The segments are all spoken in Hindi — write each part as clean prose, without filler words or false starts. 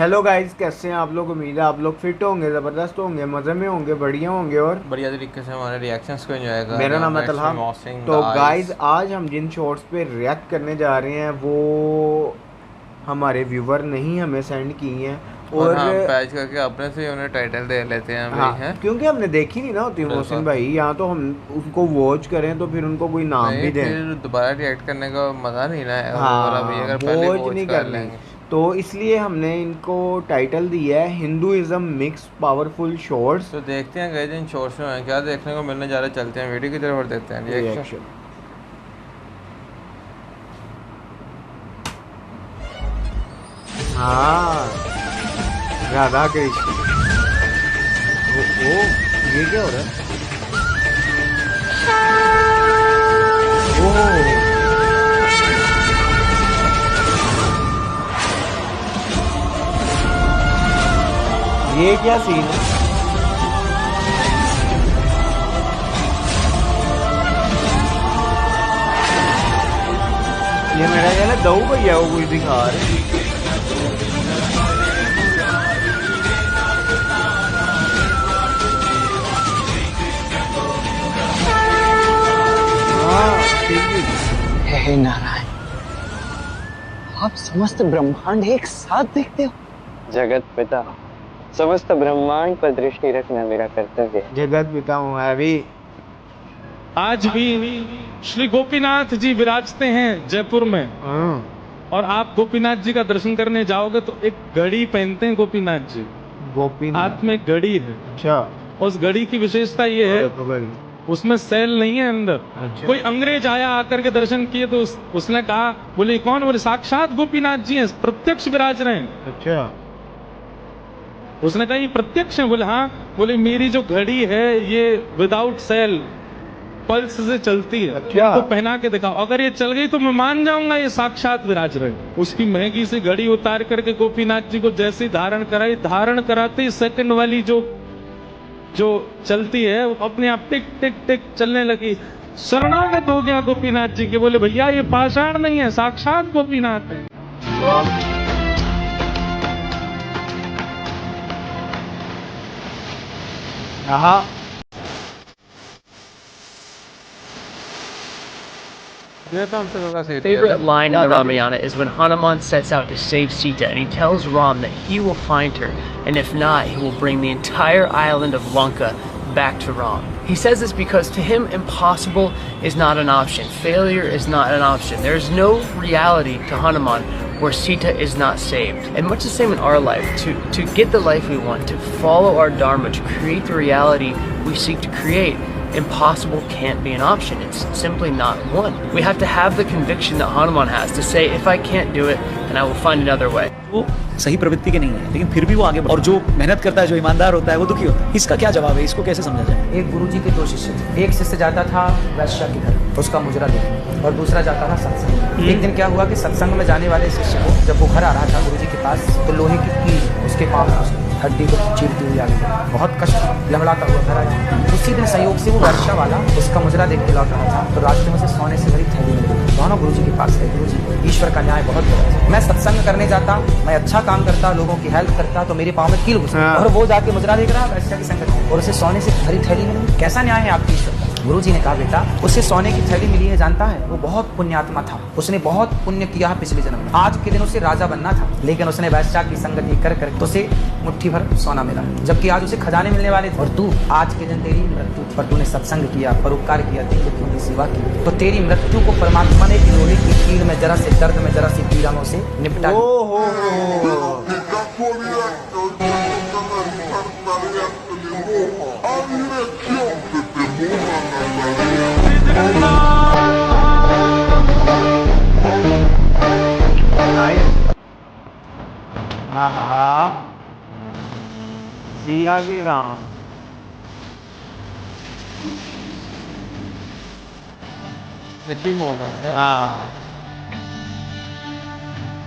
हेलो गाइस, कैसे हैं आप लोग। उम्मीद है आप लोग फिट होंगे, ज़बरदस्त होंगे, मज़े में होंगे, बढ़िया होंगे और बढ़िया तरीके से हमारे रिएक्शंस को एंजॉय कर मेरा रहे नाम है हो। तलहा। वॉशिंग द तो गाइस आइस। आज हम जिन शॉर्ट्स पे रिएक्ट करने जा रहे हैं वो हमारे व्यूवर नहीं हमें सेंड की हैं। और और हाँ, पैच करके अपने से उन्हें टाइटल दे लेते हैं भाई, हाँ, हैं। क्योंकि हमने देखी नहीं ना होती मोहसिन बिल्कुल। भाई, यहाँ तो हम उनको वॉच करें तो फिर उनको कोई नाम नहीं, भी दें। फिर दोबारा रिएक्ट करने का मज़ा नहीं ना आएगा वो वाला भाई, हाँ, अगर पहले वॉच वॉच नहीं कर करनी। लेंगे। तो इसलिए हमने इनको टाइटल दिया है हिंदुइज्म मिक्स पावरफुल शॉर्ट्स तो देखते हैं गए दिन शॉर्ट्स में क्या देखने को मिलने जा रहा है। चलते हैं वीडियो की तरफ और देखते हैं रिएक्शन। रिएक्शन। हाँ, राधा कृष्ण। ओ, ये क्या हो रहा है। ओह, ये क्या सीन है। ये मेरा ख्याल है दऊ भैया को कुछ दिखा रहे। हाँ, ठीक है। हे नारायण, आप समस्त ब्रह्मांड एक साथ देखते हो। जगत पिता, समस्त ब्रह्मांड पर दृष्टि रखना मेरा कर्तव्य है। जगत पिता हूँ मैं भी। आज भी श्री गोपीनाथ जी विराजते हैं जयपुर में। और आप गोपीनाथ जी का दर्शन करने जाओगे तो एक घड़ी पहनते हैं गोपीनाथ जी। गोपीनाथ। हाथ में घड़ी है। अच्छा। उस घड़ी की विशेषता ये है, उसमें सेल नहीं है अंदर। अच्छा। कोई अंग्रेज आया आकर के दर्शन किए तो उसने कहा, बोले कौन? बोले साक्षात गोपीनाथ जी हैं, प्रत्यक्ष विराज रहे हैं। अच्छा। उसने कहा ये प्रत्यक्ष है? बोले हाँ। बोले मेरी जो घड़ी है ये विदाउट सेल पल्स से चलती है। अच्छा। तो पहना के दिखाओ, अगर ये चल गई तो मैं मान जाऊंगा ये साक्षात विराज रहे। उसकी महंगी सी घड़ी उतार करके गोपीनाथ जी को जैसे धारण कराई, धारण कराते ही सेकंड वाली जो चलती है वो अपने आप टिक टिक टिक चलने लगी। शरणागत हो गया गोपीनाथ जी के। बोले भैया ये पाषाण नहीं है, साक्षात गोपीनाथ है। हाँ। Favorite line in the Ramayana is when Hanuman sets out to save Sita and he tells Ram that he will find her, and if not, he will bring the entire island of Lanka back to Ram. He says this because to him impossible is not an option. Failure is not an option. There is no reality to Hanuman where Sita is not saved. And much the same in our life. To get the life we want, to follow our dharma, to create the reality we seek to create, impossible can't be an option. It's simply not one. We have to have the conviction that Hanuman has to say, if I can't do it, then I will find another way. वो सही प्रवृत्ति के नहीं है, लेकिन फिर भी वो आगे और जो मेहनत करता है, जो ईमानदार होता है, वो दुखी होता है। इसका क्या जवाब है? इसको कैसे समझा जाए? एक गुरुजी के दो शिष्य थे। एक शिष्य जाता था वैश्या के घर, उसका मुजरा देखने, और दूसरा जाता था सत्संग। एक दिन क्या हुआ कि सत्संग में जाने वाले शिष्य को जब वो घर आ रहा था गुरुजी के पास, तो लोहे की कील उसके पाँव में घुस गई, हड्डी को चीरती हुई आ गई। बहुत कष्ट, लंगड़ाता हुआ घर आया। उसी दिन संयोग से वो वैश्या वाला उसका मुजरा देख के लौट रहा था, तो रास्ते में से सोने से भरी थैली मिल गई। दोनों गुरुजी के पास गए। गुरुजी, ईश्वर का न्याय बहुत बड़ा है। मैं सत्संग करने जाता, मैं अच्छा काम करता, लोगों की हेल्प करता, तो मेरे पाँव में कील घुस गई। और वो जाके मुजरा देख रहा वैश्या की संगत, और उसे सोने से भरी थैली मिली। कैसा न्याय है आपकी ईश्वर का? गुरुजी ने कहा, बेटा उसे सोने की थैली मिली है, जानता है वो बहुत पुण्यात्मा था, उसने बहुत पुण्य किया है पिछले जन्म में। आज के दिन उसे राजा बनना था, लेकिन उसने वैश्या की संगति कर कर तो उसे मुट्ठी भर सोना मिला, जबकि आज उसे खजाने मिलने वाले थे। और तू आज के दिन तेरी मृत्यु पर तूने सत्संग किया, परोपकार किया, दीन की सेवा की, तो तेरी मृत्यु को परमात्मा ने लोहे की कील में जरा से दर्द में जरा सी पीड़ा में उसे निपटा जिया की राम। हाँ,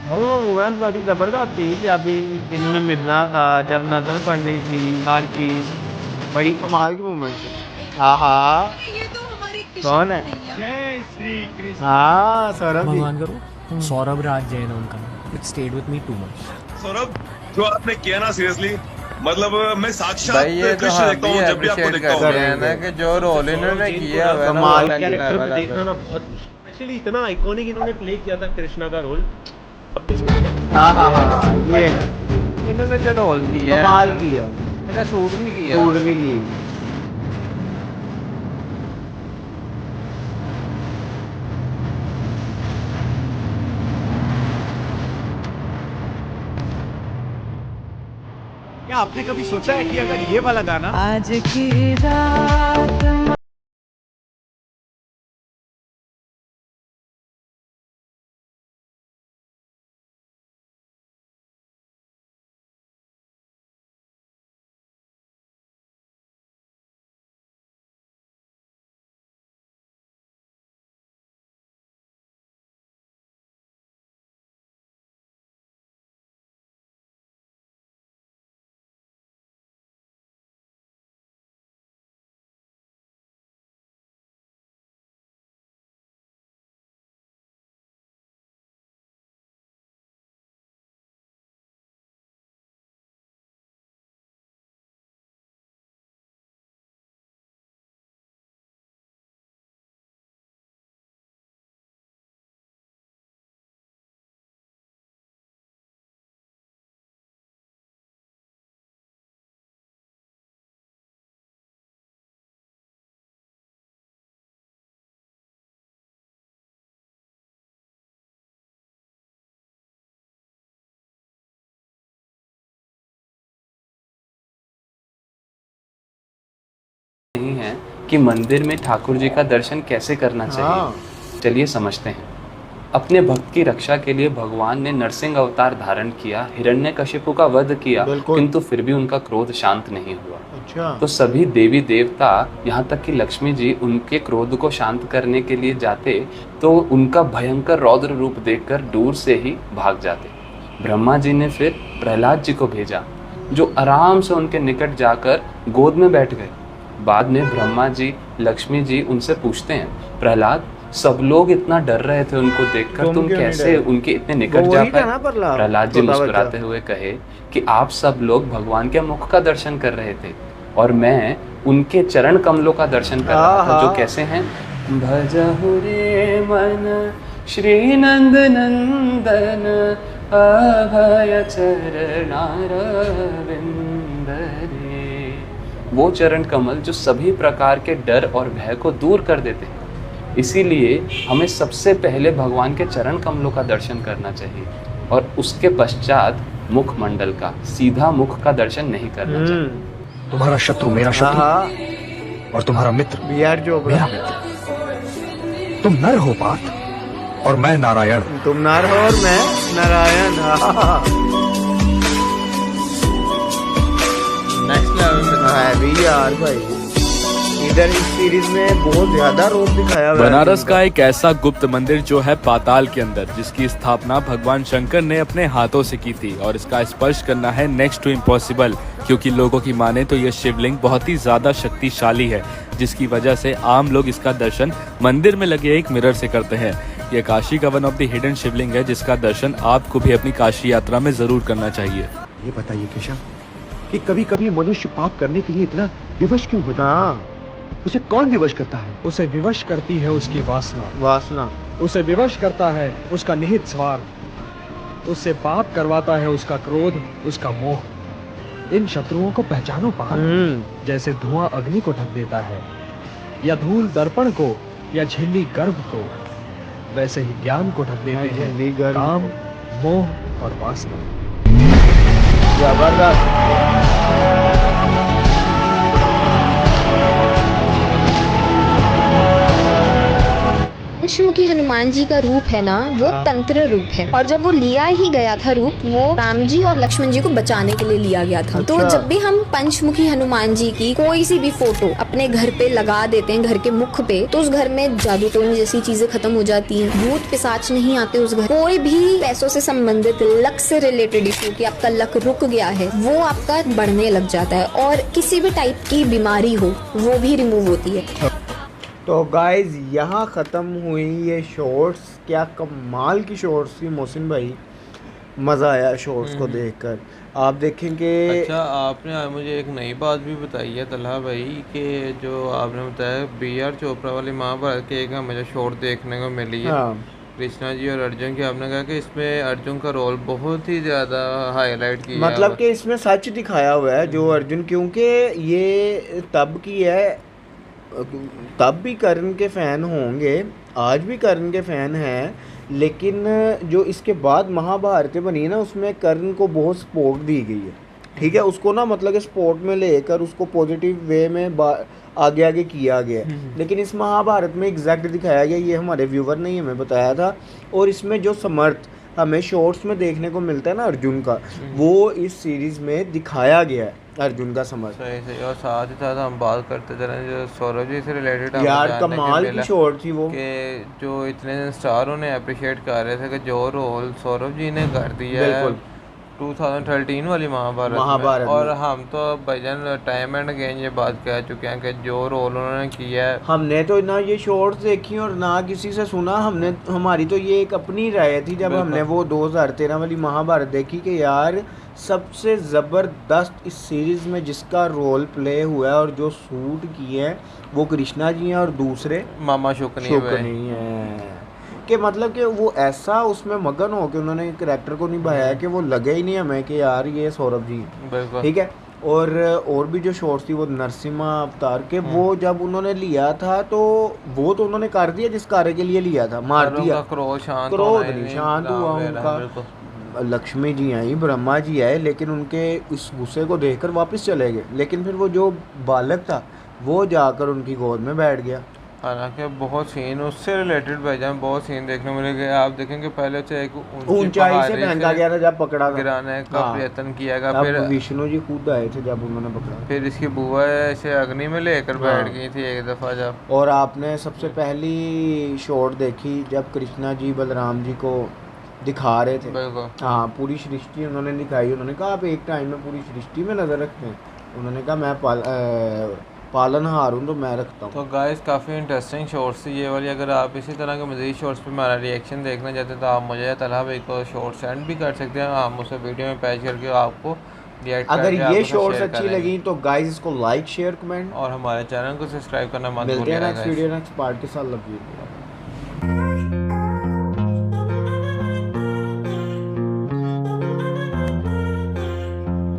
वो बड़ी जबरदस्त थी। जब इनमें मिलना था, जब नजर पड़ रही थी, हर चीज बड़ी कमाल की मूवमेंट है। हाँ हाँ, कौन है? हाँ, सौरभ जी। भगवान करो सौरभ राज जैन उनका। It stayed with me too much. Saurabh, जो आपने किया ना सीरियसली, मतलब मैं साक्षात भाई ये तो कृष्ण हम देखता भी हूँ जब भी आपको अप्रिशिएट देखता करते हूँ। हैं ना कि जो रोल इन्होंने किया है ना, कमाल वो अलग कैरेक्टर level में है। देखना ना बहुत, एक्चुअली इतना आइकॉनिक इन्होंने प्ले किया था कृष्णा का रोल। ये इन्होंने जो रोल किया कमाल किया, मेरा सूट नहीं किया। सूट भी की। क्या आपने कभी सोचा है कि अगर ये वाला गाना आज की रात नहीं है कि मंदिर में ठाकुर जी का दर्शन कैसे करना चाहिए। चलिए समझते हैं। अपने भक्त की रक्षा के लिए भगवान ने नरसिंह अवतार धारण किया, हिरण्यकशिपु का वध किया, किंतु फिर भी उनका क्रोध शांत नहीं हुआ। तो सभी देवी देवता, यहाँ तक कि लक्ष्मी जी, उनके क्रोध को शांत करने के लिए जाते तो उनका भयंकर रौद्र रूप देखकर दूर से ही भाग जाते। ब्रह्मा जी ने फिर प्रहलाद जी को भेजा, जो आराम से उनके निकट जाकर गोद में बैठ गए। बाद में ब्रह्मा जी, लक्ष्मी जी उनसे पूछते हैं, प्रहलाद, सब लोग इतना डर रहे थे उनको देखकर, तुम कैसे उनके इतने निकट जा पाए? प्रहलाद जी मुस्कुराते हुए कहे कि आप सब लोग भगवान के मुख का दर्शन कर रहे थे और मैं उनके चरण कमलों का दर्शन कर रहा था, जो कैसे हैं? भजहु रे मन श्री नंद नंदन अभय चरणारविंद रे। वो चरण कमल जो सभी प्रकार के डर और भय को दूर कर देते हैं। इसीलिए हमें सबसे पहले भगवान के चरण कमलों का दर्शन करना चाहिए और उसके पश्चात मुखमंडल का, सीधा मुख का दर्शन नहीं करना चाहिए। तुम्हारा शत्रु मेरा शत्रु और तुम्हारा मित्र मेरा मित्र। तुम नर हो पार्थ और मैं नारायण। तुम नर हो और मैं नारायण। नेक्स्ट लेवल है भी यार भाई, इधर इस सीरीज में बहुत ज्यादा रोल दिखाया हुआ है। बनारस का एक ऐसा गुप्त मंदिर जो है पाताल के अंदर, जिसकी स्थापना भगवान शंकर ने अपने हाथों से की थी और इसका स्पर्श करना है नेक्स्ट टू इम्पॉसिबल, क्योंकि लोगों की माने तो यह शिवलिंग बहुत ही ज्यादा शक्तिशाली है, जिसकी वजह से आम लोग इसका दर्शन मंदिर में लगे एक मिरर से करते हैं। यह काशी का वन ऑफ द हिडन शिवलिंग है, जिसका दर्शन आपको भी अपनी काशी यात्रा में जरूर करना चाहिए। ये बताइए केशव कि कभी कभी मनुष्य पाप करने के लिए इतना विवश क्यों होता है? उसे कौन विवश करता है? उसे विवश करती है उसकी वासना। उसे विवश करता है उसका निहित स्वार्थ। उससे पाप करवाता है उसका क्रोध, उसका मोह। इन शत्रुओं को पहचानो पार्थ। जैसे धुआं अग्नि को ढक देता है, या धूल दर्पण को, या झिल्ली गर्भ को, वैसे ही ज्ञान को ढक देते हैं काम, मोह और वासना। जबरदस्त। पंचमुखी हनुमान जी का रूप है ना, वो तंत्र रूप है, और जब वो लिया ही गया था रूप, वो राम जी और लक्ष्मण जी को बचाने के लिए लिया गया था। तो जब भी हम पंचमुखी हनुमान जी की कोई सी भी फोटो अपने घर पे लगा देते हैं, घर के मुख पे, तो उस घर में जादू टोने जैसी चीजें खत्म हो जाती हैं, भूत पिशाच नहीं आते उस घर। कोई भी पैसों से संबंधित, लक से रिलेटेड इशू कि आपका लक रुक गया है, वो आपका बढ़ने लग जाता है, और किसी भी टाइप की बीमारी हो वो भी रिमूव होती है। तो गाइज यहाँ ख़त्म हुई ये शॉर्ट्स। क्या कमाल की शॉर्ट्स थी मोहसिन भाई। मज़ा आया शॉर्ट्स को देखकर। आप देखेंगे। अच्छा, आपने आज मुझे एक नई बात भी बताई है तलहा भाई कि जो आपने बताया बी.आर. चोपड़ा वाली महाभारत के एक हमें जो शॉर्ट देखने को मिली है कृष्णा जी और अर्जुन की, आपने कहा कि इसमें अर्जुन का रोल बहुत ही ज़्यादा हाईलाइट किया, मतलब कि इसमें सच दिखाया हुआ है जो अर्जुन, क्योंकि ये तब की है, तब भी कर्ण के फ़ैन होंगे, आज भी कर्ण के फ़ैन हैं, लेकिन जो इसके बाद महाभारत बनी है ना उसमें कर्ण को बहुत सपोर्ट दी गई है, ठीक है, उसको ना मतलब कि सपोर्ट में लेकर उसको पॉजिटिव वे में आगे आगे किया गया है। लेकिन इस महाभारत में एग्जैक्ट दिखाया गया, ये हमारे व्यूवर ने ही हमें बताया था, और इसमें जो समर्थ हमें शॉर्ट्स में देखने को मिलता है ना अर्जुन का, वो इस सीरीज़ में दिखाया गया है अर्जुन का समर्थ। सही सही। और साथ ही साथ हम बात करते चले जो सौरभ जी से रिलेटेड यार कमाल की शॉर्ट थी वो, कि जो इतने स्टार उन्हें अप्रिशिएट कर रहे थे कि जो रोल सौरभ जी ने कर दिया है 2013 वाली महाभारत और हम तो भाईजान टाइम एंड अगेन ये बात कह चुके हैं कि जो रोल उन्होंने किया है, हमने तो ना ये शॉर्ट्स देखी और ना किसी से सुना, हमने हमारी तो ये एक अपनी राय थी जब हमने वो 2013 वाली महाभारत देखी कि यार सबसे ज़बरदस्त इस सीरीज़ में जिसका रोल प्ले हुआ है और जो शूट किए हैं वो कृष्णा जी हैं और दूसरे मामा शुक्नी है, कि मतलब कि वो ऐसा उसमें मगन हो के उन्होंने करैक्टर को निभाया है कि वो लगे ही नहीं हमें कि यार ये सौरभ जी, ठीक है। और भी जो शॉर्ट्स थी वो नरसिम्हा अवतार के, वो जब उन्होंने लिया था तो वो तो उन्होंने कर दिया जिस कार्य के लिए लिया था, मार दिया, क्रोध नहीं शांत हुआ उनका। लक्ष्मी जी आई, ब्रह्मा जी आए, लेकिन उनके इस गुस्से को देखकर वापस चले गए, लेकिन फिर वो जो बालक था वो जाकर उनकी गोद में बैठ गया। हालांकि बहुत सीन उससे रिलेटेड भाईजान बहुत सीन देखने मिलेंगे। आप देखेंगे पहले से एक ऊंचाई से फेंका गया था जब पकड़ा गिराने का प्रयत्न किया गया, फिर विष्णु जी खुद आए थे जब उन्होंने पकड़ा, फिर इसकी बुआ ऐसे अग्नि में लेकर बैठ गई थी एक दफ़ा जब। और आपने सबसे पहली शॉट देखी जब कृष्णा जी बलराम जी को दिखा रहे थे, हाँ पूरी सृष्टि उन्होंने दिखाई, उन्होंने कहा आप एक टाइम में पूरी सृष्टि में नज़र रखते हैं, उन्होंने कहा मैं पालनहार हूँ तो मैं रखता हूँ। तो गाइस काफ़ी इंटरेस्टिंग शॉर्ट्स थी ये वाली। अगर आप इसी तरह के मज़ीद शॉर्ट्स पे हमारा रिएक्शन देखना चाहते हैं तो आप मुझे तलहा भाई को शॉर्ट सेंड भी कर सकते हैं, हम उसे वीडियो में पैच करके आपको रिएक्ट अगर ये शॉर्ट्स अच्छी लगी तो गाइस इसको लाइक शेयर कमेंट और हमारे चैनल को सब्सक्राइब करना मत भूलिएगा। मिलते हैं नेक्स्ट वीडियो नेक्स्ट पार्ट के साथ। Love you.